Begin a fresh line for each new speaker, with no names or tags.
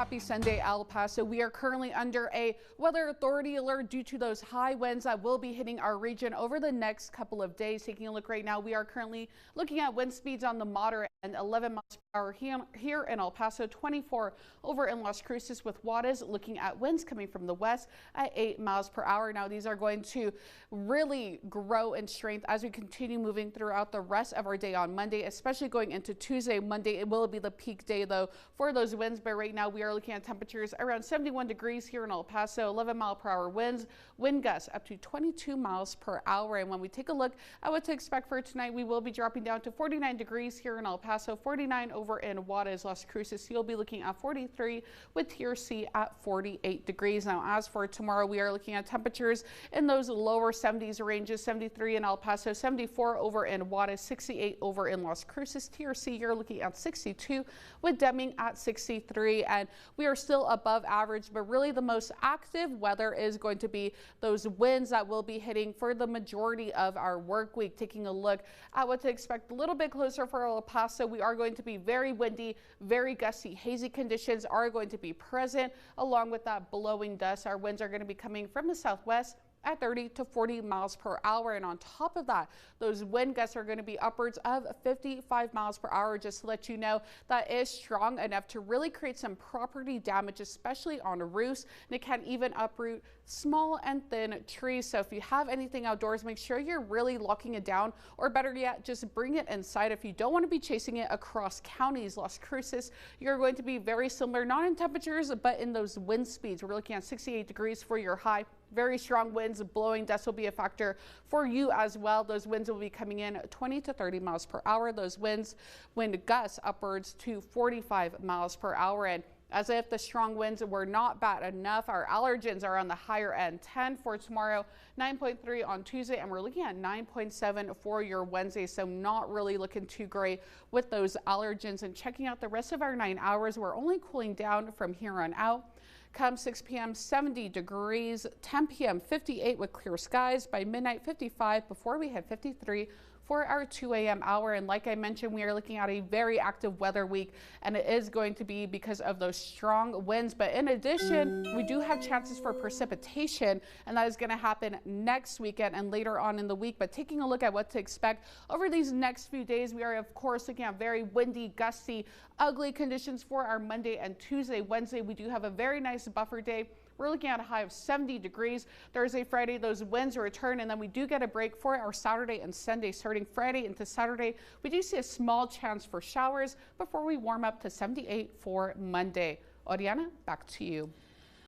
Happy Sunday, El Paso. We are currently under a weather authority alert due to those high winds that will be hitting our region over the next couple of days. Taking a look right now, we are currently looking at wind speeds on the moderate and 11 miles per hour here in El Paso, 24 over in Las Cruces with Juarez, looking at winds coming from the west at 8 miles per hour. Now, these are going to really grow in strength as we continue moving throughout the rest of our day on Monday, especially going into Tuesday. Monday, it will be the peak day, though, for those winds. But right now, we are looking at temperatures around 71 degrees here in El Paso, 11 mile per hour winds, wind gusts up to 22 miles per hour. And when we take a look at what to expect for tonight, we will be dropping down to 49 degrees here in El Paso, 49 over in Juarez, Las Cruces. You'll be looking at 43 with TRC at 48 degrees. Now, as for tomorrow, we are looking at temperatures in those lower 70s ranges, 73 in El Paso, 74 over in Juarez, 68 over in Las Cruces. TRC, you're looking at 62 with Deming at 63, and we are still above average, but really the most active weather is going to be those winds that will be hitting for the majority of our work week. Taking a look at what to expect a little bit closer for El Paso, we are going to be very windy, very gusty, hazy conditions are going to be present. Along with that blowing dust, our winds are going to be coming from the southwest at 30 to 40 miles per hour. And on top of that, those wind gusts are going to be upwards of 55 miles per hour. Just to let you know, that is strong enough to really create some property damage, especially on roofs, and it can even uproot small and thin trees. So if you have anything outdoors, make sure you're really locking it down, or better yet, just bring it inside. If you don't want to be chasing it across counties, Las Cruces, you're going to be very similar, not in temperatures, but in those wind speeds. We're looking at 68 degrees for your high. Very strong winds, blowing dust will be a factor for you as well. Those winds will be coming in 20 to 30 miles per hour. Those wind gusts upwards to 45 miles per hour. And as if the strong winds were not bad enough, our allergens are on the higher end. 10 for tomorrow, 9.3 on Tuesday, and we're looking at 9.7 for your Wednesday. So not really looking too great with those allergens. And checking out the rest of our 9 hours, we're only cooling down from here on out. Come 6 p.m., 70 degrees, 10 p.m., 58 with clear skies. By midnight, 55 before we hit 53 for our 2 a.m. hour. And like I mentioned, we are looking at a very active weather week, and it is going to be because of those strong winds. But in addition, we do have chances for precipitation, and that is going to happen next weekend and later on in the week. But taking a look at what to expect over these next few days, we are, of course, looking at very windy, gusty, ugly conditions for our Monday and Tuesday. Wednesday, we do have a very nice buffer day. We're looking at a high of 70 degrees. Thursday, Friday, those winds return, and then we do get a break for our Saturday and Sunday. Starting Friday into Saturday, we do see a small chance for showers before we warm up to 78 for Monday. Oriana, back to you.